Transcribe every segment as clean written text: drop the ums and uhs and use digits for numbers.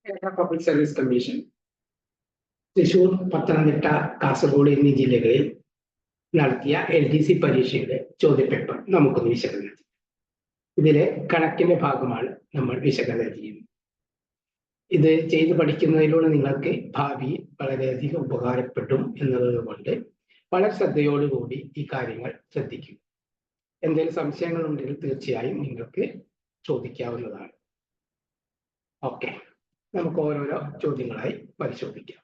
Kerala public service commission Thrissur, Pathanamthitta, Kasaragod എന്നീ ജില്ലകളിൽ നടത്തിയ LDC പരീക്ഷയുടെ ചോദ്യപേപ്പർ നമുക്കൊന്ന് വിശകലനം ചെയ്യാം. ഇതിലെ കണക്കിന്റെ ഭാഗമാണ് നമ്മൾ വിശകലനം ചെയ്യുന്നത്. ഇത് ചെയ്ത് പഠിക്കുന്നതിലൂടെ നിങ്ങൾക്ക് ഭാവിയിൽ വളരെയധികം ഉപകാരപ്പെടും എന്നുള്ളത് കൊണ്ട് വളരെ ശ്രദ്ധയോടുകൂടി ഈ കാര്യങ്ങൾ ശ്രദ്ധിക്കും. എന്തെങ്കിലും സംശയങ്ങൾ ഉണ്ടെങ്കിൽ തീർച്ചയായും നിങ്ങൾക്ക് ചോദിക്കാവുന്നതാണ്. ഓക്കെ, നമുക്ക് ഓരോരോ ചോദ്യങ്ങളായി പരിശോധിക്കാം.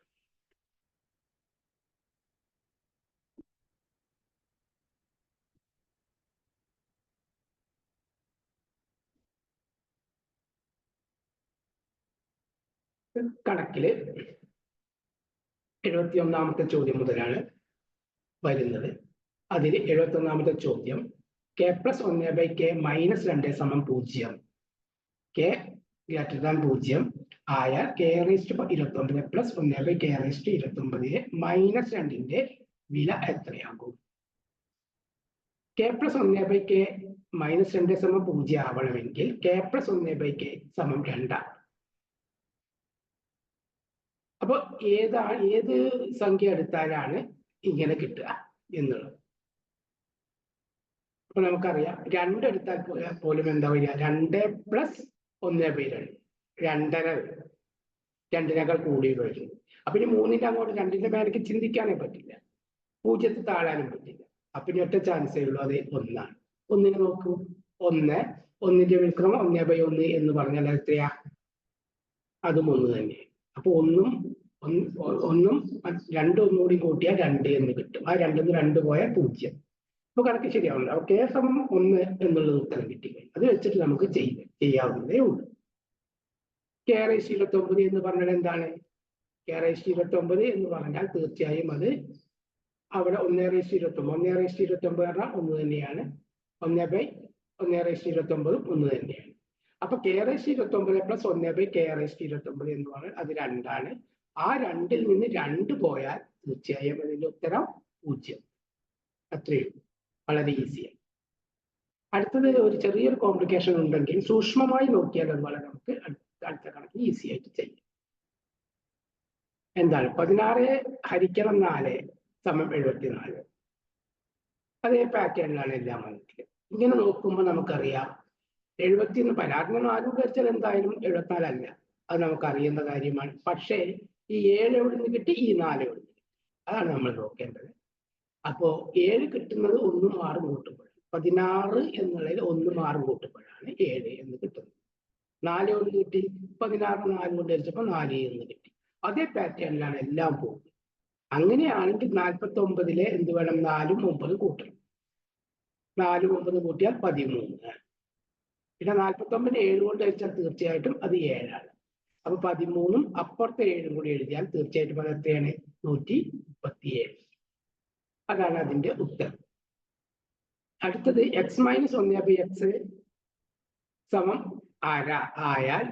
കണക്കില് 71ാമത്തെ ചോദ്യം മുതലാണ് വരുന്നത്. അതിൽ 71ാമത്തെ ചോദ്യം k+1/k - 2 = 0. k > 0 ആയാൽ k⁻29 + 1/k⁻29 -2ന്റെ വില എത്രയാകും? k+1/k - 2 = 0 ആവണമെങ്കിൽ k+1/k = 2. അപ്പൊ ഏത് സംഖ്യ എടുത്താലാണ് ഇങ്ങനെ കിട്ടുക എന്നുള്ളത്. അപ്പൊ നമുക്കറിയാം 2 എടുത്താൽ പോലും എന്താ വരിക? 2 + 1/2 2.5 2നേക്കാൾ കൂടി വരും. അപ്പൊ ഇനി 3ന്റെ അങ്ങോട്ട് 2ന്റെ മേലേക്ക് ചിന്തിക്കാനേ പറ്റില്ല, 0 താഴാനും പറ്റില്ല. അപ്പൊ ഇനി ഒറ്റ ചാൻസേ ഉള്ളൂ, അത് 1 ആണ്. 1നെ നോക്കൂ, 1ന്റെ വിക്രമം 1/1 എന്ന് പറഞ്ഞാൽ എത്രയാ? അതും 1 തന്നെ. അപ്പൊ ഒന്നും 2 ഒന്നുകൂടി കൂട്ടിയാൽ 2 എന്ന് കിട്ടും. ആ 2ന്ന് 2 പോയാൽ 0. അപ്പൊ കണക്ക് ശരിയാവില്ല. k = 1 എന്നുള്ളത് ഉത്തരം കിട്ടി. അത് വെച്ചിട്ട് നമുക്ക് ചെയ്യാവുന്നതേ ഉള്ളൂ. k⁻29 എന്ന് പറഞ്ഞാൽ എന്താണ്? k⁻29 എന്ന് പറഞ്ഞാൽ തീർച്ചയായും അത് അവിടെ 1/29 പറഞ്ഞാൽ 1 തന്നെയാണ്. 1/1/29 1 തന്നെയാണ്. അപ്പൊ k⁻29 + 1/k⁻29 എന്ന് പറഞ്ഞാൽ അത് 2 ആണ്. ആ 2ൽ നിന്ന് 2 പോയാൽ തീർച്ചയായും അതിന്റെ ഉത്തരം 0. അത്രയും വളരെ ഈസിയാണ്. അടുത്തത് ഒരു ചെറിയൊരു കോംപ്ലിക്കേഷൻ ഉണ്ടെങ്കിൽ സൂക്ഷ്മമായി നോക്കിയാൽ അതുപോലെ നമുക്ക് അടുത്ത കണക്ക് ഈസി ആയിട്ട് ചെയ്യാം. എന്താണ്? 16 ഹരിക്കണം 4 = 74. അതേ പാറ്റേണിലാണ് എല്ലാം വന്നിട്ടുള്ളത്. ഇങ്ങനെ നോക്കുമ്പോൾ നമുക്കറിയാം 71 16 4 ധരിച്ചാൽ എന്തായാലും 74 അല്ല, അത് നമുക്ക് അറിയുന്ന കാര്യമാണ്. പക്ഷേ ഈ 7 എവിടെ നിന്ന് കിട്ടി? ഈ 4 എവിടെ നിന്ന് കിട്ടി? അതാണ് നമ്മൾ നോക്കേണ്ടത്. അപ്പോ 7 കിട്ടുന്നത് 1ഉം 6ഉം കൂട്ടുമ്പോൾ, 16 എന്നുള്ളതിൽ 1ഉം 6ഉം കൂട്ടുമ്പോഴാണ് 7 എന്ന് കിട്ടുന്നത്. 4 കൊണ്ട് കിട്ടി, 16 4 കൊണ്ട് ഹരിച്ചപ്പോൾ 4 എന്ന് കിട്ടി. അതേ പാറ്റേണിലാണ് എല്ലാം പോകുന്നത്. അങ്ങനെയാണെങ്കിൽ 49ലെ എന്ത് വേണം? 4ഉം 9ഉം കൂട്ടണം. 4ഉം 9ഉം കൂട്ടിയാൽ 13. പിന്നെ 49 7 കൊണ്ട് ഹരിച്ചാൽ തീർച്ചയായിട്ടും അത് 7 ആണ്. അപ്പൊ 13ഉം അപ്പുറത്തെ 7ഉം കൂടി എഴുതിയാൽ തീർച്ചയായിട്ടും അത് എത്രയാണ്? 137. അതാണ് അതിന്റെ ഉത്തരം. അടുത്തത് x - 1/x ആയാൽ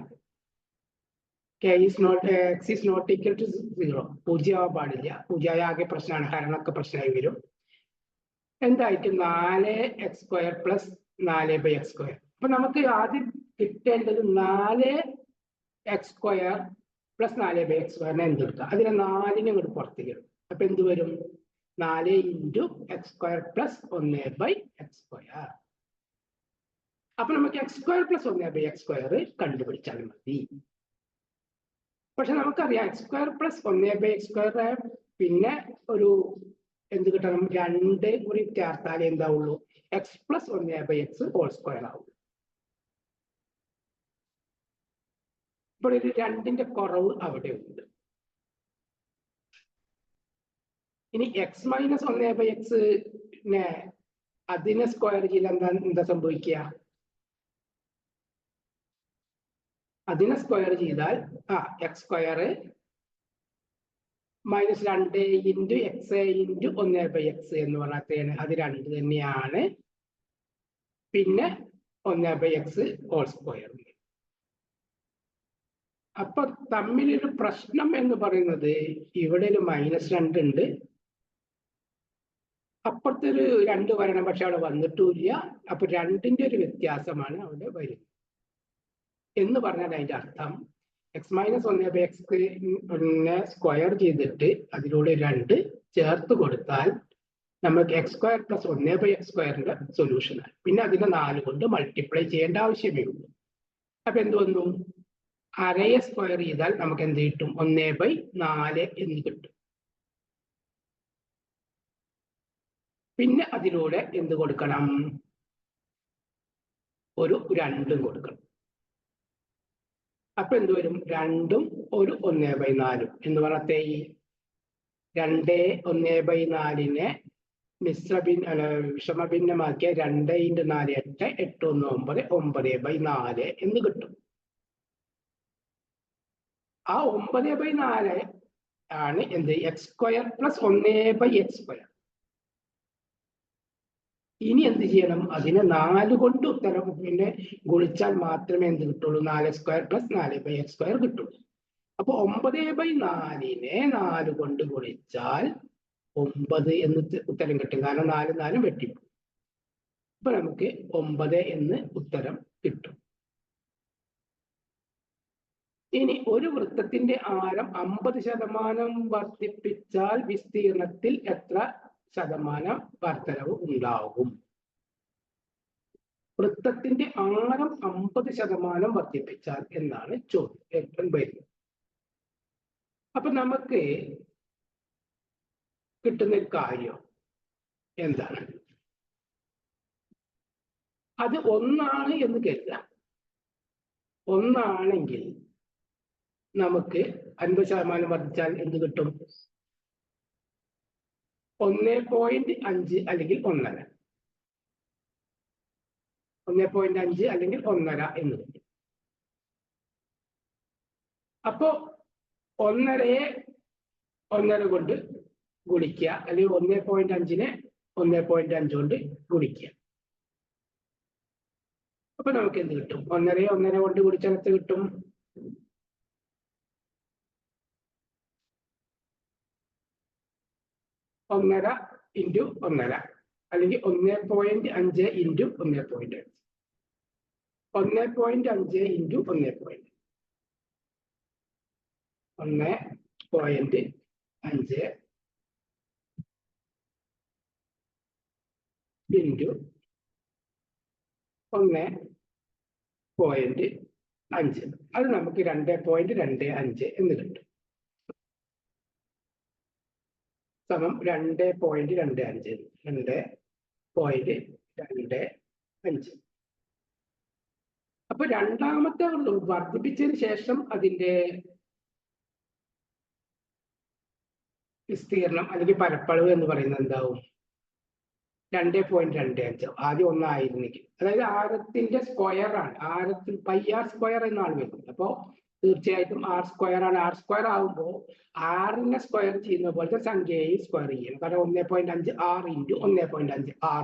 x is not equal to 0. 0 ആവാൻ പാടില്ല. 0 ആകെ പ്രശ്നമാണ്, ഹരണമൊക്കെ പ്രശ്നമായി വരും. എന്തായിരിക്കും? 4x² + 4/x². അപ്പൊ നമുക്ക് ആദ്യം കിട്ടേണ്ടത് 4x² + 4/x² എന്തെടുക്കാം? അതിനെ 4നെ ഇങ്ങോട്ട് പുറത്തേക്ക് ഇടും. അപ്പൊ എന്ത് വരും? 4 × x² + 1/x². അപ്പൊ നമുക്ക് x² + 1/x² കണ്ടുപിടിച്ചാൽ മതി. പക്ഷെ നമുക്കറിയാം x² + 1/x² പിന്നെ ഒരു എന്ത് കിട്ടണം? 2 കൂടി ചേർത്താലേ എന്താവുള്ളൂ? x + 1/x² ആവുള്ളൂ. ഇപ്പോൾ ഒരു 2ന്റെ കുറവ് അവിടെ ഉണ്ട്. ഇനി x - 1/x അതിനെ സ്ക്വയർ ചെയ്താൽ എന്താ സംഭവിക്കുക? അതിനെ സ്ക്വയർ ചെയ്താൽ x² - 2 × x × 1/x എന്ന് പറഞ്ഞാൽ അത് 2 തന്നെയാണ്. പിന്നെ 1/x². അപ്പൊ തമ്മിലൊരു പ്രശ്നം എന്ന് പറയുന്നത് ഇവിടെ ഒരു -2 ഉണ്ട്, അപ്പുറത്തെ ഒരു 2 വരണം, പക്ഷെ അവിടെ വന്നിട്ടുമില്ല. അപ്പൊ 2ന്റെ ഒരു വ്യത്യാസമാണ് അവിടെ വരുന്നത് എന്ന് പറഞ്ഞാൽ അതിന്റെ അർത്ഥം എക്സ് മൈനസ് 1/x സ്ക്വയർ ചെയ്തിട്ട് അതിലൂടെ 2 ചേർത്ത് കൊടുത്താൽ നമുക്ക് എക്സ് സ്ക്വയർ പ്ലസ് 1/x² സൊല്യൂഷനാണ്. പിന്നെ അതിനെ 4 കൊണ്ട് മൾട്ടിപ്ലൈ ചെയ്യേണ്ട ആവശ്യമേ ഉള്ളൂ. അപ്പൊ എന്ത് വന്നു? അരയെ സ്ക്വയർ ചെയ്താൽ നമുക്ക് എന്ത് കിട്ടും? 1/4 എന്ന് കിട്ടും. പിന്നെ അതിലൂടെ എന്ത് കൊടുക്കണം? ഒരു 2 കൊടുക്കണം. അപ്പൊ എന്ത് വരും? 2ഉം ഒരു 1/4 എന്ന് പറഞ്ഞേ 2 1/4 വിഷമഭിന്നമാക്കിയ 2 × 4 8, 8 1 9, 9/4 എന്ന് കിട്ടും. ആ 9/4 ആണ് എന്ത്? x² plus 1/x². ഇനി എന്ത് ചെയ്യണം? അതിനെ 4 കൊണ്ട് ഉത്തരം പിന്നെ ഗുണിച്ചാൽ മാത്രമേ എന്ത് കിട്ടുള്ളൂ? 4² പ്ലസ് 4/x² കിട്ടുള്ളൂ. അപ്പൊ 9/4നെ 4 കൊണ്ട് ഗുണിച്ചാൽ 9 എന്ന് ഉത്തരം കിട്ടും. കാരണം 4 4 വെട്ടിപ്പോകും. അപ്പൊ നമുക്ക് 9 എന്ന് ഉത്തരം കിട്ടും. ഇനി ഒരു വൃത്തത്തിന്റെ ആരം 50% വർദ്ധിപ്പിച്ചാൽ വിസ്തീർണത്തിൽ എത്ര ശതമാനം വർധനവ് ഉണ്ടാകും? വൃത്തത്തിന്റെ ആരം 50% വർദ്ധിപ്പിച്ചാൽ എന്നാണ് ചോദ്യം വരുന്നത്. അപ്പൊ നമുക്ക് കിട്ടുന്ന കാര്യം എന്താണ്? അത് 1 എന്ന് കരുതാം. 1 നമുക്ക് 50% വർദ്ധിച്ചാൽ എന്ത് കിട്ടും? 1.5 അല്ലെങ്കിൽ 1.5. 1.5 അല്ലെങ്കിൽ 1.5 എന്ന് കിട്ടും. അപ്പോ 1.5യെ 1.5 കൊണ്ട് ഗുണിക്കുക, അല്ലെങ്കിൽ 1.5നെ 1.5 കൊണ്ട് ഗുണിക്കുക. അപ്പൊ നമുക്ക് എന്ത് കിട്ടും? 1.5യെ 1.5 കൊണ്ട് ഗുണിച്ചാൽ എത്ര കിട്ടും? 1.5 × 1.5 അല്ലെങ്കിൽ 1.5 × 1.5. 1.5 × 1.5 1.5 അത് നമുക്ക് 2.25 എന്ന് കിട്ടും. സമം 2.25. 2.25. അപ്പൊ രണ്ടാമത്തെ വർദ്ധിപ്പിച്ചതിന് ശേഷം അതിന്റെ വിസ്തീർണം അല്ലെങ്കിൽ പരപ്പളവ് എന്ന് പറയുന്നത് എന്താവും? 2.25. ആദ്യം 1 ആയിരുന്നെങ്കിൽ, അതായത് ആരത്തിന്റെ സ്ക്വയർ ആണ്. ആരത്തിൽ πr² എന്നാണ് വരുന്നത്. അപ്പോ തീർച്ചയായിട്ടും r² ആണ്. r² ആകുമ്പോൾ r-നെ സ്ക്വയർ ചെയ്യുന്ന പോലത്തെ സംഖ്യയെ സ്ക്വയർ ചെയ്യണം. കാരണം 1.5 r × 1.5 r.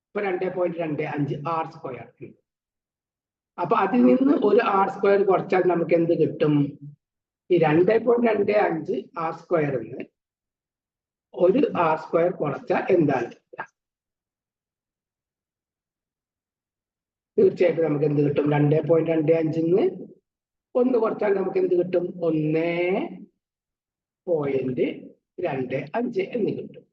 ഇപ്പൊ 2.25 r². അപ്പൊ അതിൽ നിന്ന് ഒരു r² കുറച്ചാൽ നമുക്ക് എന്ത് കിട്ടും? ഈ 2.25 r² ഒരു r² കുറച്ചാൽ എന്താണ്? തീർച്ചയായിട്ടും നമുക്ക് എന്ത് കിട്ടും? 2.25 1 കുറച്ചാൽ നമുക്ക് എന്ത് കിട്ടും? 1.25 എന്ന് കിട്ടും.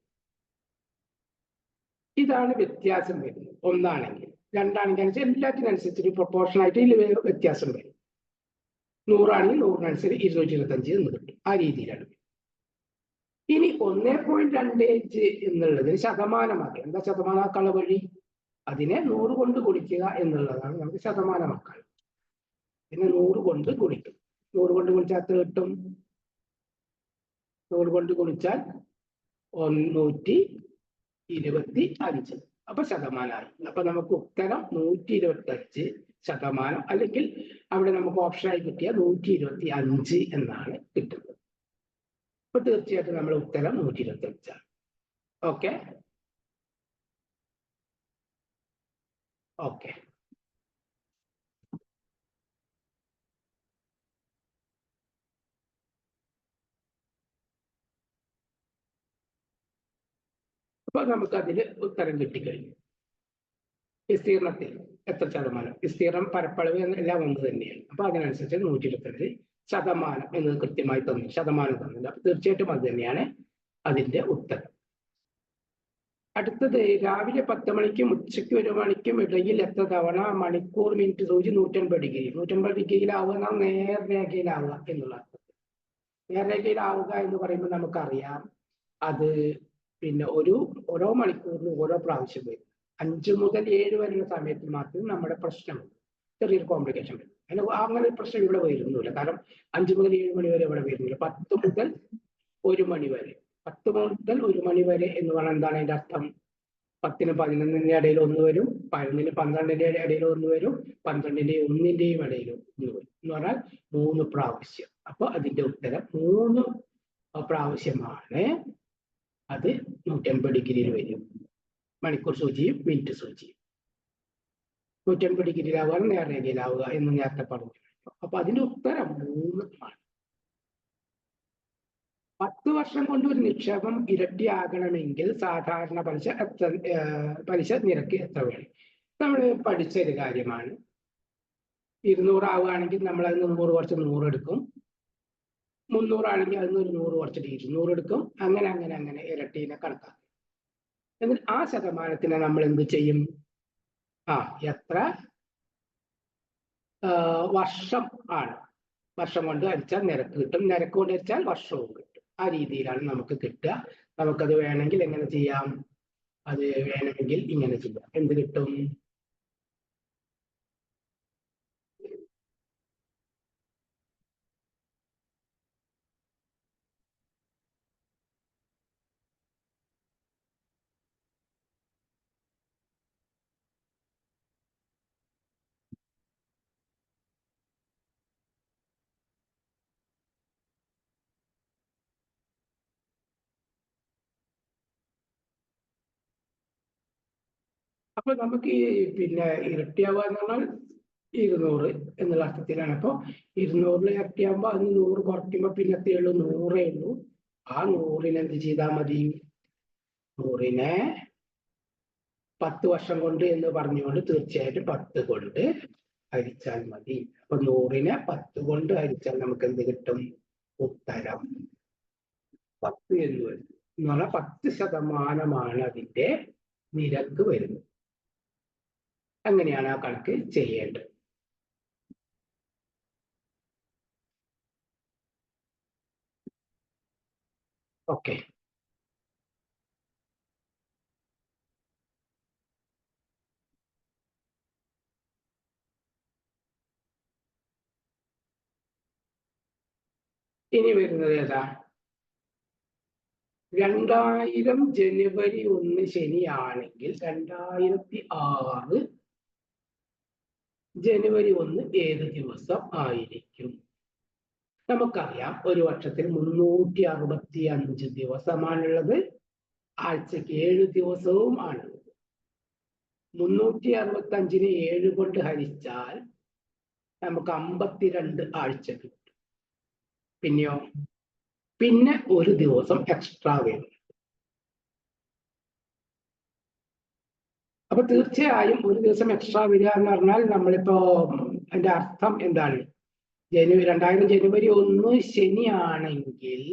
ഇതാണ് വ്യത്യാസം വരുന്നത്. 1 ആണെങ്കിൽ. 2 ആണെങ്കിൽ എല്ലാത്തിനനുസരിച്ച് പ്രൊപ്പോർഷൻ ആയിട്ട് ഇതിൽ വ്യത്യാസം വരും. 100 ആണെങ്കിൽ 100-അനുസരിച്ച് 225 എന്ന് കിട്ടും. ആ രീതിയിലാണ്. ഇനി 1.25 എന്നുള്ളത് ശതമാനമാക്കുക. എന്താ ശതമാനമാക്കാനുള്ള വഴി? അതിനെ 100 കൊണ്ട് ഗുണിക്കുക എന്നുള്ളതാണ് നമുക്ക് ശതമാനമാക്കാൻ. പിന്നെ 100 കൊണ്ട് ഗുണിക്കും. 100 കൊണ്ട് ഗുണിച്ചാൽ എത്ര കിട്ടും? 100 കൊണ്ട് ഗുണിച്ചാൽ 125. അപ്പൊ ശതമാനമായി. അപ്പൊ നമുക്ക് ഉത്തരം 125%, അല്ലെങ്കിൽ അവിടെ നമുക്ക് ഓപ്ഷനായി കിട്ടിയ 125 എന്നാണ് കിട്ടുന്നത്. അപ്പൊ തീർച്ചയായിട്ടും നമ്മുടെ ഉത്തരം 125 ആണ്. ഓക്കെ. അപ്പൊ നമുക്കതിൽ ഉത്തരം കിട്ടിക്കഴിഞ്ഞു. വിസ്തീർണത്തിൽ എത്ര ശതമാനം, വിസ്തീർണം പരപ്പളവ് എല്ലാം ഒന്ന് തന്നെയാണ്. അപ്പൊ അതിനനുസരിച്ച് 125 ശതമാനം എന്നത് കൃത്യമായി തന്നു, ശതമാനം തന്നില്ല. അപ്പൊ തീർച്ചയായിട്ടും അത് തന്നെയാണ് അതിന്റെ ഉത്തരം. അടുത്തത്, രാവിലെ 10 മണിക്കും ഉച്ചയ്ക്ക് 1 മണിക്കും ഇടയിൽ എത്ര തവണ മണിക്കൂർ മിനിറ്റ് സൂചി 180 ഡിഗ്രി 180 ഡിഗ്രിയിലാവുക, നേർരേഖയിലാവുക എന്നുള്ള അർത്ഥത്തിൽ. നേർരേഖയിലാവുക എന്ന് പറയുമ്പോൾ നമുക്കറിയാം അത് പിന്നെ ഓരോ മണിക്കൂറിനും ഓരോ പ്രാവശ്യം വരും. 5 മുതൽ 7 വരെയുള്ള സമയത്തിൽ മാത്രമേ നമ്മുടെ പ്രശ്നമുള്ളൂ, ചെറിയൊരു കോംപ്ലിക്കേഷൻ വരും. അങ്ങനെ ഒരു പ്രശ്നം ഇവിടെ വരുന്നില്ല. കാരണം 5 മുതൽ 7 മണി വരെ ഇവിടെ വരുന്നില്ല. 10 മുതൽ 1 മണി വരെ 10 മുതൽ 1 മണി വരെ എന്ന് പറഞ്ഞാൽ എന്താണ് അതിന്റെ അർത്ഥം? 10-ന് 11-ന്റെ ഇടയിൽ 1 വരും, 11-ന് 12-ന്റെ ഇടയിൽ 1 വരും, 12-ന്റെയും 1-ന്റെയും ഇടയിൽ 1 വരും എന്ന് പറഞ്ഞാൽ 3 പ്രാവശ്യം. അപ്പൊ അതിന്റെ ഉത്തരം 3 പ്രാവശ്യമാണ്. അത് 180 ഡിഗ്രിയിൽ വരും. മണിക്കൂർ സൂചിയും മിനിറ്റ് സൂചിയും 180 ഡിഗ്രിയിലാവുക, നേർരേഖയിലാവുക എന്ന് നേരത്തെ പറഞ്ഞു. അപ്പൊ അതിന്റെ ഉത്തരം 3 ആണ്. 10 വർഷം കൊണ്ട് ഒരു നിക്ഷേപം ഇരട്ടിയാകണമെങ്കിൽ സാധാരണ പലിശ നിരക്ക് എത്ര വേണം? നമ്മൾ പഠിച്ച ഒരു കാര്യമാണ്. 200 ആവുകയാണെങ്കിൽ നമ്മൾ അതിന് 100 കുറച്ച് 100 എടുക്കും. 300 ആണെങ്കിൽ അതിന് ഒരു 100 കുറച്ചിട്ട് 200 എടുക്കും. അങ്ങനെ അങ്ങനെ അങ്ങനെ ഇരട്ടീനെ കണക്കാക്കും. എന്നിട്ട് ആ ശതമാനത്തിനെ നമ്മൾ എന്ത് ചെയ്യും? എത്ര വർഷം ആണ്, വർഷം കൊണ്ട് ഹരിച്ചാൽ നിരക്ക് കിട്ടും, നിരക്ക് കൊണ്ട് ഹരിച്ചാൽ വർഷവും കിട്ടും. ആ രീതിയിലാണ് നമുക്ക് കിട്ടുക. നമുക്കത് വേണമെങ്കിൽ എങ്ങനെ ചെയ്യാം? അത് വേണമെങ്കിൽ ഇങ്ങനെ ചെയ്യാം. എന്ത് കിട്ടും? അപ്പൊ നമുക്ക് ഈ പിന്നെ ഇരട്ടിയാവുക എന്ന് പറഞ്ഞാൽ 200 എന്നുള്ള അർത്ഥത്തിലാണ്. അപ്പൊ 200 ഇരട്ടിയാകുമ്പോൾ അതിന് 100 കുറയ്ക്കുമ്പോൾ പിന്നത്തെ ഉള്ളൂ 100 ഉള്ളൂ. ആ 100-നെ എന്ത് ചെയ്താൽ മതി? 100-നെ 10 വർഷം കൊണ്ട് എന്ന് പറഞ്ഞുകൊണ്ട് തീർച്ചയായിട്ടും 10 കൊണ്ട് ഹരിച്ചാൽ മതി. അപ്പൊ 100-നെ 10 കൊണ്ട് ഹരിച്ചാൽ നമുക്ക് എന്ത് കിട്ടും? ഉത്തരം 10 എന്ന് വരും. എന്ന് പറഞ്ഞാൽ 10% അതിന്റെ നിരക്ക് വരുന്നത്. അങ്ങനെയാണ് ആ കണക്ക് ചെയ്യേണ്ടത്. ഓക്കെ. ഇനി വരുന്നത് ഏതാ? 2000 ജനുവരി 1 ശനിയാണെങ്കിൽ 2006 ജനുവരി 1 ഏത് ദിവസം ആയിരിക്കും? നമുക്കറിയാം ഒരു വർഷത്തിൽ 365 ദിവസമാണുള്ളത്. ആഴ്ചക്ക് 7 ദിവസവും ആണുള്ളത്. 365-നെ 7 കൊണ്ട് ഹരിച്ചാൽ നമുക്ക് 52 ആഴ്ച കിട്ടും. പിന്നെയോ പിന്നെ ഒരു ദിവസം എക്സ്ട്രാ വരും. അപ്പൊ തീർച്ചയായും ഒരു ദിവസം എക്സ്ട്രാ വരിക എന്ന് പറഞ്ഞാൽ നമ്മളിപ്പോ അതിന്റെ അർത്ഥം എന്താണ്? 2000 ജനുവരി 1 ശനിയാണെങ്കിൽ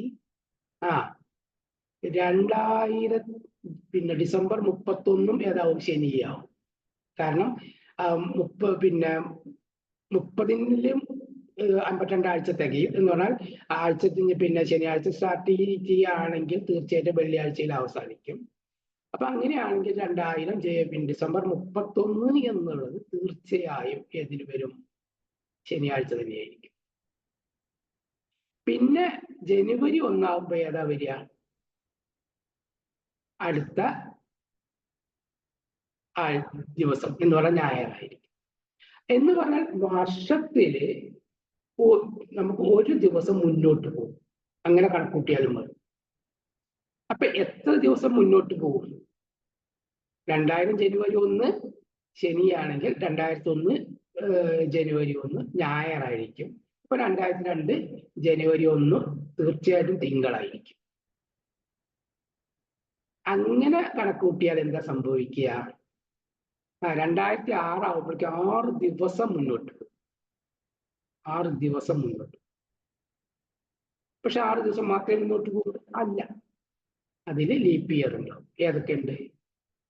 2000 പിന്നെ ഡിസംബർ 31 ഏതാവും? ശനിയാവും. കാരണം 30-ലും 52 ആഴ്ച തികയും എന്ന് പറഞ്ഞാൽ ആഴ്ച പിന്നെ ശനിയാഴ്ച സ്റ്റാർട്ട് ചെയ്യുകയാണെങ്കിൽ തീർച്ചയായിട്ടും വെള്ളിയാഴ്ചയിൽ അവസാനിക്കും. അപ്പൊ അങ്ങനെയാണെങ്കിൽ 2000 ഡിസംബർ 31 എന്നുള്ളത് തീർച്ചയായും ഏതിന് വരും? ശനിയാഴ്ച തന്നെയായിരിക്കും. പിന്നെ ജനുവരി 1 ആകുമ്പോ ഏതാ വരിക? അടുത്ത ദിവസം എന്ന് പറഞ്ഞാൽ ഞായറായിരിക്കും. എന്ന് പറഞ്ഞാൽ വർഷത്തില് നമുക്ക് ഒരു ദിവസം മുന്നോട്ട് പോകും. അങ്ങനെ കണക്കൂട്ടിയാലും മതി. അപ്പൊ എത്ര ദിവസം മുന്നോട്ട് പോകും? 2000 ജനുവരി 1 ശനിയാണെങ്കിൽ 2001 ജനുവരി 1 ഞായറായിരിക്കും. അപ്പൊ 2002 ജനുവരി 1 തീർച്ചയായിട്ടും തിങ്കളായിരിക്കും. അങ്ങനെ കണക്കൂട്ടിയാൽ എന്താ സംഭവിക്കുക? 2006 ആവുമ്പോഴേക്കും 6 ദിവസം മുന്നോട്ട് പോകും. 6 ദിവസം മുന്നോട്ട്. പക്ഷെ 6 ദിവസം മാത്രമേ മുന്നോട്ട് പോകും അല്ല, അതിൽ ലീപ്പ് ഇയർ ഉണ്ടാവും. ഏതൊക്കെയുണ്ട്?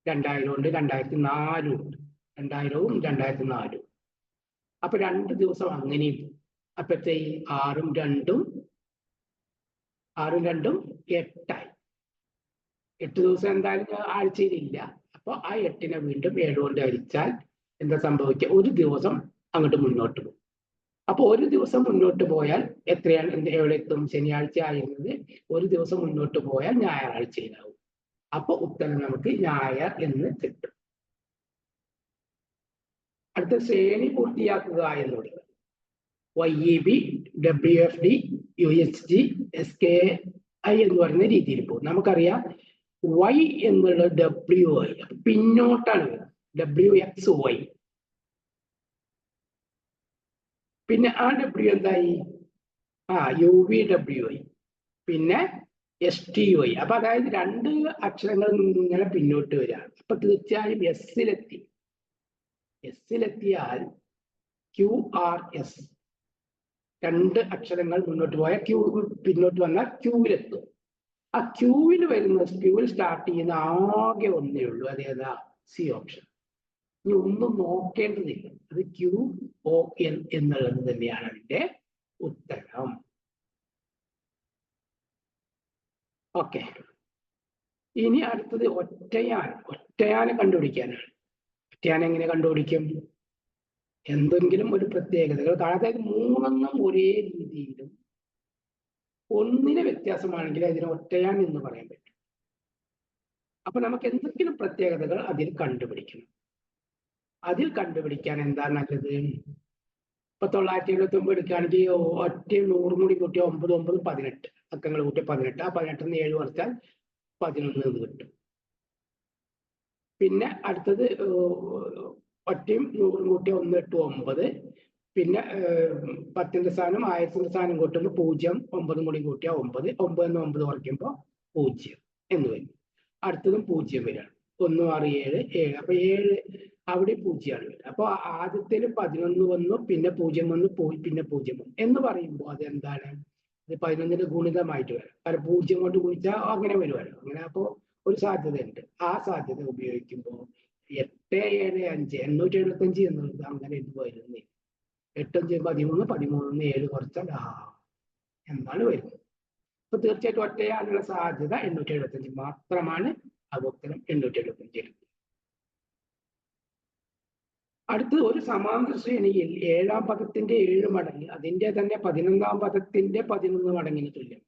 2000 ഉണ്ട്, 2004 ഉണ്ട്. 2000-ഉം 2004-ഉം. അപ്പൊ 2 ദിവസം അങ്ങനെയും പോകും. അപ്പത്തെ 6-ഉം 2-ഉം 8ആയി. 8 ദിവസം എന്തായാലും ആഴ്ചയിലില്ല. അപ്പൊ ആ 8-നെ വീണ്ടും 7 കൊണ്ട് ഹരിച്ചാൽ എന്താ സംഭവിക്കുക? ഒരു ദിവസം അങ്ങോട്ട് മുന്നോട്ട് പോകും. അപ്പൊ ഒരു ദിവസം മുന്നോട്ട് പോയാൽ എത്രയാണ്? എവിടെ എത്തും? ശനിയാഴ്ച ആയിരുന്നത് ഒരു ദിവസം മുന്നോട്ട് പോയാൽ ഞായറാഴ്ചയിലാവും. അപ്പൊ ഉത്തരം നമുക്ക് ഞായർ എന്ന് കിട്ടും. അടുത്ത ശ്രേണി പൂർത്തിയാക്കുക എന്നുള്ളത് YEB, WFD, UHG, SKI എന്ന് പറയുന്ന രീതിയിൽ പോകും. നമുക്കറിയാം Y എന്നുള്ളത് WI, പിന്നോട്ടാണ് WXY. പിന്നെ ആ W എന്തായി? UVWI, പിന്നെ STY. അപ്പൊ അതായത് 2 അക്ഷരങ്ങൾ ഇങ്ങനെ പിന്നോട്ട് വരിക. അപ്പൊ തീർച്ചയായും എസ്സിലെത്തിയാൽ QRS, 2 അക്ഷരങ്ങൾ മുന്നോട്ട് പോയാൽ Q പിന്നോട്ട് വന്നാൽ Qവിലെത്തും. ആ Qവിൽ വരുന്ന Qവിൽ സ്റ്റാർട്ട് ചെയ്യുന്ന ആകെ ഒന്നേ ഉള്ളൂ. അതേതാ? C option. ഇനി ഒന്നും നോക്കേണ്ടതില്ല. അത് QON എന്നുള്ളത് തന്നെയാണ് അതിന്റെ ഉത്തരം. ഓക്കെ. ഇനി അടുത്തത് ഒറ്റയാൻ കണ്ടുപിടിക്കാനാണ്. ഒറ്റയാൻ എങ്ങനെ കണ്ടുപിടിക്കും? എന്തെങ്കിലും ഒരു പ്രത്യേകതകൾ, അതായത് 3 ഒരേ രീതിയിലും 1 വ്യത്യാസമാണെങ്കിൽ അതിന് ഒറ്റയാൻ എന്ന് പറയാൻ പറ്റും. അപ്പൊ നമുക്ക് എന്തെങ്കിലും പ്രത്യേകതകൾ അതിൽ കണ്ടുപിടിക്കണം. അതിൽ കണ്ടുപിടിക്കാൻ എന്താ നല്ലത്? ഇപ്പൊ 979 എടുക്കുകയാണെങ്കിൽ ഒറ്റ 100 കൂടി കൂട്ടിയ 9, 9, 18 അക്കങ്ങൾ കൂട്ടിയ 18. ആ 18-ന് 7 കുറച്ചാൽ 11 എന്ന് കിട്ടും. പിന്നെ അടുത്തത് ഒറ്റയും 100 കൂട്ടിയ 1, 8, 9. പിന്നെ 10-ന്റെ സ്ഥാനം 1000-ന്റെ സ്ഥാനം കൂട്ടുമ്പോൾ 0, 9 കൂടി കൂട്ടിയ 9. 9 9 കുറയ്ക്കുമ്പോൾ 0 എന്ന് വരും. അടുത്തതും 0 വരികയാണ്. 1, 6, 7, 7. അപ്പൊ 7 അവിടെ 0 വരിക. അപ്പൊ ആദ്യത്തിൽ 11 വന്നു, പിന്നെ 0 വന്നു, പിന്നെ 0 വന്നു എന്ന് പറയുമ്പോൾ അതെന്താണ്? ഇത് 11-ന്റെ ഗുണിതമായിട്ട് വരാം. കാരണം 0 കൊണ്ട് ഗുണിച്ചാൽ അങ്ങനെ വരുമല്ലോ. അങ്ങനെ അപ്പോ ഒരു സാധ്യതയുണ്ട്. ആ സാധ്യത ഉപയോഗിക്കുമ്പോൾ 875 875 എന്നുള്ളത് അങ്ങനെ ഇത് വരുന്നില്ല. 8, 5, 13, 13-ന് 7 കുറച്ചാൽ എന്നാണ് വരുന്നത്. അപ്പൊ തീർച്ചയായിട്ടും ഒറ്റയാനുള്ള സാധ്യത 875 മാത്രമാണ്. അത് ഉത്തരം 875. അടുത്തത് ഒരു സമാന്തര ശ്രേണിയിൽ 7-ാം പദത്തിന്റെ 7 മടങ്ങ് അതിന്റെ തന്നെ 11-ാം പദത്തിന്റെ 11 മടങ്ങിന് തുല്യം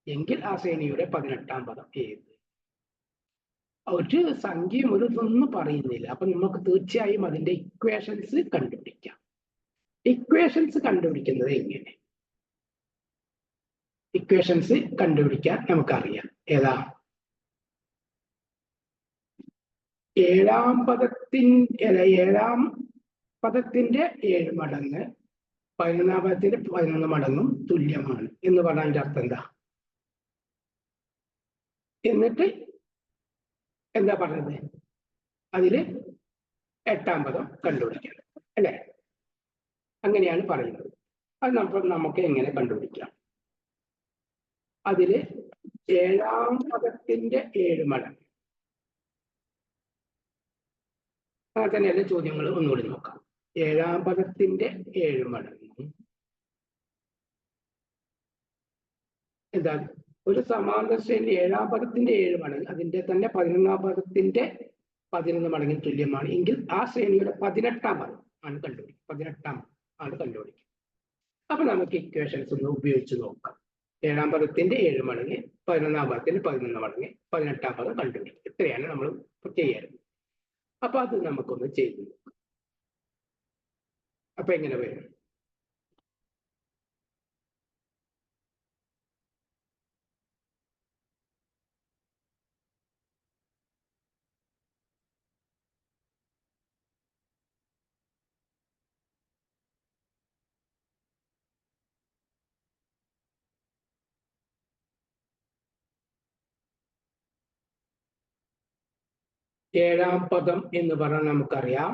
എങ്കിൽ ആ ശ്രേണിയുടെ 18-ാം പദം ഏത്? ഒരു സംഖ്യയും ഒരു ഇതൊന്നും പറയുന്നില്ല. അപ്പൊ നമുക്ക് തീർച്ചയായും അതിന്റെ ഇക്വേഷൻസ് കണ്ടുപിടിക്കാം. ഇക്വേഷൻസ് കണ്ടുപിടിക്കുന്നത് എങ്ങനെ? ഇക്വേഷൻസ് കണ്ടുപിടിക്കാൻ നമുക്കറിയാം. ഏതാ? 7-ാം പദത്തിന്റെ 7 മടങ്ങ് 11-ാം പദത്തിന്റെ 11 മടങ്ങും തുല്യമാണ് എന്ന് പറഞ്ഞാൽ അതിന്റെ അർത്ഥം എന്താ? എന്നിട്ട് എന്താ പറഞ്ഞത്? അതില് 8-ാം പദം കണ്ടുപിടിക്കണം അല്ലെ? അങ്ങനെയാണ് പറയുന്നത്. അത് നമുക്ക് എങ്ങനെ കണ്ടുപിടിക്കാം? അതില് 7-ാം പദത്തിന്റെ 7 മടങ്ങ്, അങ്ങനെ തന്നെയല്ലേ ചോദ്യങ്ങൾ ഒന്നുകൂടി നോക്കാം. 7-ാം പദത്തിന്റെ 7 മടങ്ങും എന്താ? ഒരു സമാന്തര ശ്രേണി 7-ാം പദത്തിന്റെ 7 മടങ്ങ് അതിന്റെ തന്നെ 11-ാം പദത്തിന്റെ 11 മടങ്ങിന് തുല്യമാണ് എങ്കിൽ ആ ശ്രേണിയുടെ 18-ാം പദം ആണ് കണ്ടുപിടിക്കുക. 18-ാം ആണ് കണ്ടുപിടിക്കുക. അപ്പൊ നമുക്ക് ഇക്വേഷൻസ് ഒന്ന് ഉപയോഗിച്ച് നോക്കാം. 7-ാം പദത്തിന്റെ 7 മടങ്ങ് 11-ാം പദത്തിന്റെ 11 മടങ്ങ് 18-ാം പദം കണ്ടുപിടിക്കുക. ഇത്രയാണ് നമ്മൾ ചെയ്യാറുള്ളത്. അപ്പൊ അത് നമുക്കൊന്ന് ചെയ്തു നോക്കാം. അപ്പൊ എങ്ങനെ വരും? ഏഴാം പദം എന്ന് പറഞ്ഞാൽ നമുക്കറിയാം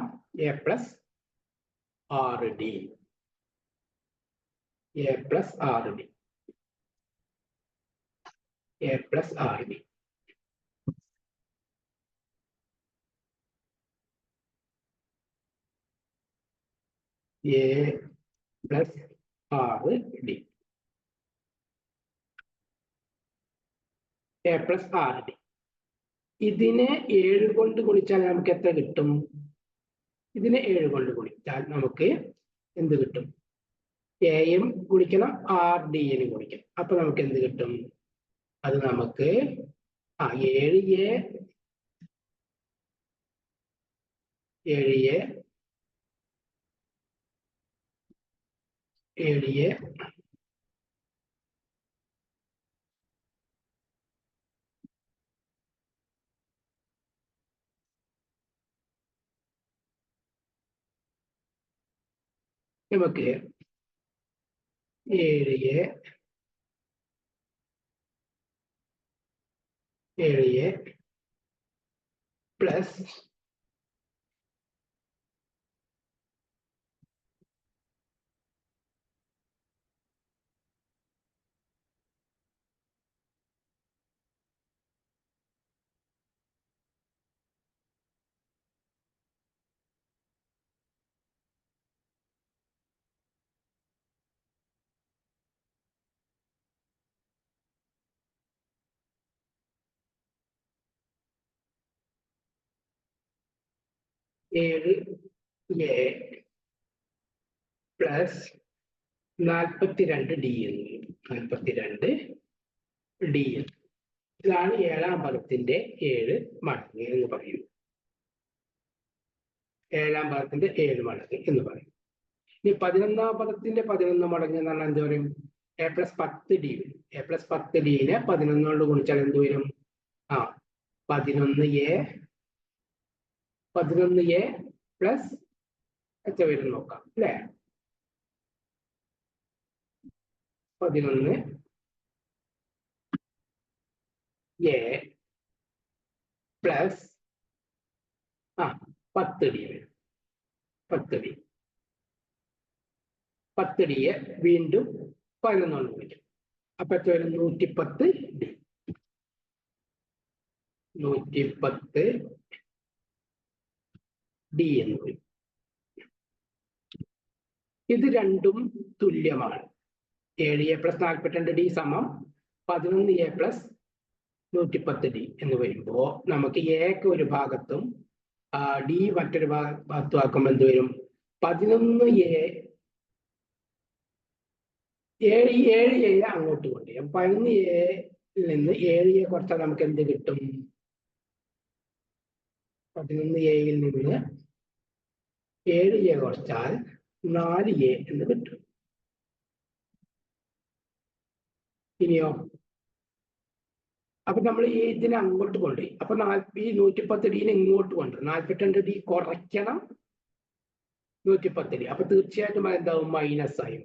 A plus 6d. A plus 6d. A plus 6d. A plus 6d. A plus 6d. ഇതിനെ 7 കൊണ്ട് ഗുണിച്ചാൽ നമുക്ക് എത്ര കിട്ടും? ഇതിനെ 7 കൊണ്ട് ഗുണിച്ചാൽ നമുക്ക് എന്ത് കിട്ടും? എയും ഗുണിക്കണം, ആർ ഡി എനും ഗുണിക്കണം. അപ്പൊ നമുക്ക് എന്ത് കിട്ടും? അത് നമുക്ക് 7a 7a നമുക്ക് 7a പ്ലസ് പ്ലസ് 42d എന്ന് 42d. ഇതാണ് ഏഴാം പദത്തിന്റെ 7 മടങ്ങ് എന്ന് പറയുന്നത്. ഏഴാം പദത്തിന്റെ 7 മടങ്ങ് എന്ന് പറയും. ഇനി 11ാം പദത്തിന്റെ 11 മടങ്ങ് എന്ന് പറഞ്ഞാൽ എന്ത് പറയും? A plus 10d. A plus 10dനെ 11 കൊണ്ട് ഗുണിച്ചാൽ എന്ത് വരും? 11a പ്ലസ് എത്ര വരും നോക്കാം അല്ലേ? 11a പ്ലസ് 10d വരും. 10dയെ വീണ്ടും 11 കൊണ്ട് ഗുണിക്കും. അപ്പൊ എത്ര വരും? 110d. 110d എന്ന് വരും. ഇത് രണ്ടും തുല്യമാണ്. 7a പ്ലസ് 42d സമം 11a പ്ലസ് 110d എന്ന് വരുമ്പോ നമുക്ക് എക്ക് ഒരു ഭാഗത്തും ഡി മറ്റൊരു ഭാഗത്തും ആക്കുമ്പോൾ എന്ത് വരും? 11a 7a അങ്ങോട്ട് കൊണ്ടുവരും. 11a നിന്ന് 7a കുറച്ചാൽ നമുക്ക് എന്ത് കിട്ടും? 11a നിന്ന് 7a കുറച്ചാൽ 4a എന്ന് കിട്ടും. ഇനിയോ? അപ്പൊ നമ്മൾ ഇതിനെ അങ്ങോട്ട് കൊണ്ടുപോയി. അപ്പൊ ഈ 110d ഇങ്ങോട്ട് കൊണ്ടുവരും. 42d കുറയ്ക്കണം 110d. അപ്പൊ തീർച്ചയായിട്ടും എന്താവും? മൈനസ് ആയി.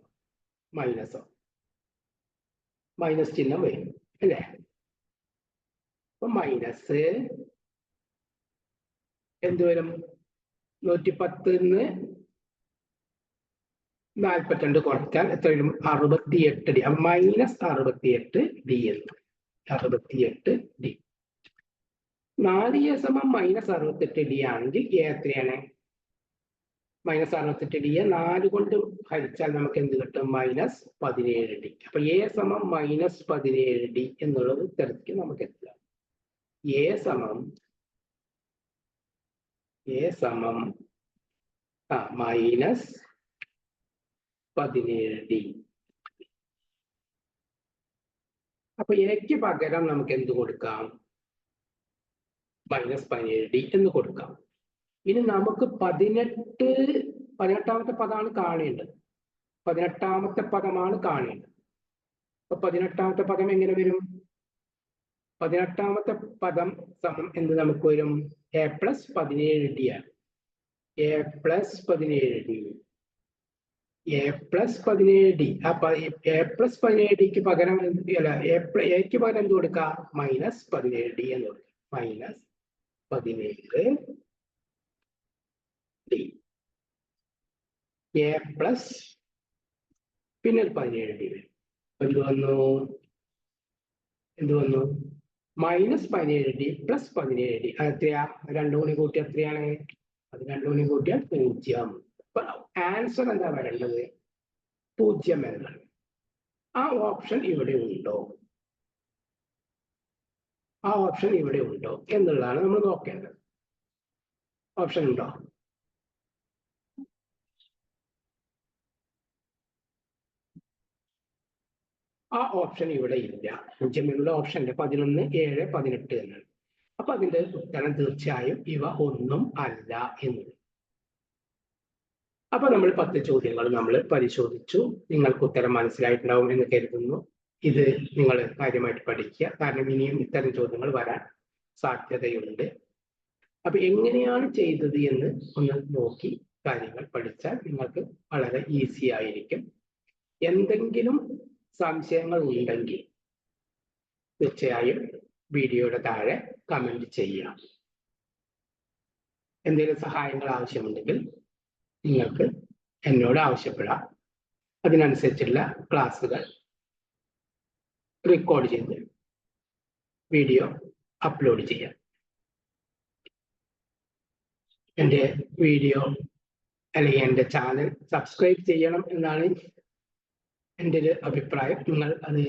മൈനസ് ചിഹ്നം വരും അല്ലേ? അപ്പൊ മൈനസ് എന്ത് വരും? 110 42 കുറച്ചാൽ എത്ര വരും? 68d. മൈനസ് 68d എന്ന്. 68d. 4a സമം മൈനസ് 68d ആണെങ്കിൽ എ എത്രയാണ്? മൈനസ് 68d 4 കൊണ്ട് ഹരിച്ചാൽ നമുക്ക് എന്ത് കിട്ടും? Minus 17d. അപ്പൊ എ സമം മൈനസ് 17d എന്നുള്ളത് ഉത്തരത്തിക്ക് നമുക്ക് എത്താം. എ സമം മൈനസ് 17d. അപ്പൊ എക്ക് പകരം നമുക്ക് എന്ത് കൊടുക്കാം? മൈനസ് 17d എന്ന് കൊടുക്കാം. ഇനി നമുക്ക് 18ാമത്തെ പദമാണ് കാണേണ്ടത്. 18ാമത്തെ പദമാണ് കാണേണ്ടത്. അപ്പൊ 18ാമത്തെ പദം എങ്ങനെ വരും? 18ാമത്തെ പദം സമം എന്ത് നമുക്ക് വരും? എ പ്ലസ് 17d ആണ്. A plus 17d. A plus 17d. അപ്പൊ എ പ്ലസ് 17dക്ക് പകരം എക്ക് പകരം എന്ത് കൊടുക്കാം? മൈനസ് 17d എന്ന് കൊടുക്കാം. മൈനസ് 17 ഡി എ പ്ലസ് പിന്നെ 17 ഡി വരും. എന്ത് വന്നു മൈനസ് 17 ഡി പ്ലസ് 17 ഡി. അത് എത്രയാ? രണ്ടും കൂടി കൂട്ടി എത്രയാണ്? അത് രണ്ടും കൂടി കൂട്ടിയാൽ 0. അപ്പൊ ആൻസർ എന്താ വരേണ്ടത്? 0 എന്നാണ്. ആ ഓപ്ഷൻ ഇവിടെ ഉണ്ടോ? ആ ഓപ്ഷൻ ഇവിടെ ഉണ്ടോ എന്നുള്ളതാണ് നമ്മൾ നോക്കേണ്ടത്. ഓപ്ഷൻ ഉണ്ടോ? ആ ഓപ്ഷൻ ഇവിടെ ഇല്ല. 0 എന്നുള്ള ഓപ്ഷന്റെ 11, 7, 18 എന്നാണ്. അപ്പൊ അതിന്റെ ഉത്തരം തീർച്ചയായും ഇവ ഒന്നും അല്ല എന്നത്. അപ്പൊ നമ്മൾ 10 ചോദ്യങ്ങൾ നമ്മൾ പരിശോധിച്ചു. നിങ്ങൾക്ക് ഉത്തരം മനസ്സിലായിട്ടുണ്ടാവും എന്ന് കരുതുന്നു. ഇത് നിങ്ങൾ കാര്യമായിട്ട് പഠിക്കുക. കാരണം ഇനിയും ഇത്തരം ചോദ്യങ്ങൾ വരാൻ സാധ്യതയുണ്ട്. അപ്പൊ എങ്ങനെയാണ് ചെയ്തത് എന്ന് ഒന്ന് നോക്കി കാര്യങ്ങൾ പഠിച്ചാൽ നിങ്ങൾക്ക് വളരെ ഈസി ആയിരിക്കും. എന്തെങ്കിലും സംശയങ്ങൾ ഉണ്ടെങ്കിൽ തീർച്ചയായും വീഡിയോയുടെ താഴെ കമന്റ് ചെയ്യാം. എന്തെങ്കിലും സഹായങ്ങൾ ആവശ്യമുണ്ടെങ്കിൽ നിങ്ങൾക്ക് എന്നോട് ആവശ്യപ്പെടാം. അതിനനുസരിച്ചുള്ള ക്ലാസ്സുകൾ റെക്കോർഡ് ചെയ്ത് വീഡിയോ അപ്ലോഡ് ചെയ്യാം. എൻ്റെ വീഡിയോ അല്ലെങ്കിൽ എൻ്റെ ചാനൽ സബ്സ്ക്രൈബ് ചെയ്യണം എന്നാണ് എൻ്റെ ഒരു അഭിപ്രായം. നിങ്ങൾ അത്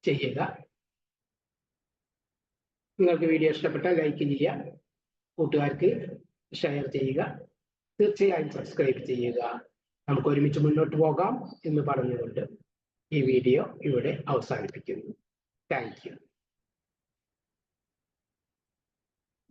ചെയ്യുക. നിങ്ങൾക്ക് വീഡിയോ ഇഷ്ടപ്പെട്ടാൽ ലൈക്ക് ചെയ്യുക, കൂട്ടുകാർക്ക് ഷെയർ ചെയ്യുക, തീർച്ചയായും സബ്സ്ക്രൈബ് ചെയ്യുക. നമുക്ക് ഒരുമിച്ച് മുന്നോട്ട് പോകാം എന്ന് പറഞ്ഞുകൊണ്ട് ഈ വീഡിയോ ഇവിടെ അവസാനിപ്പിക്കുന്നു. Thank you.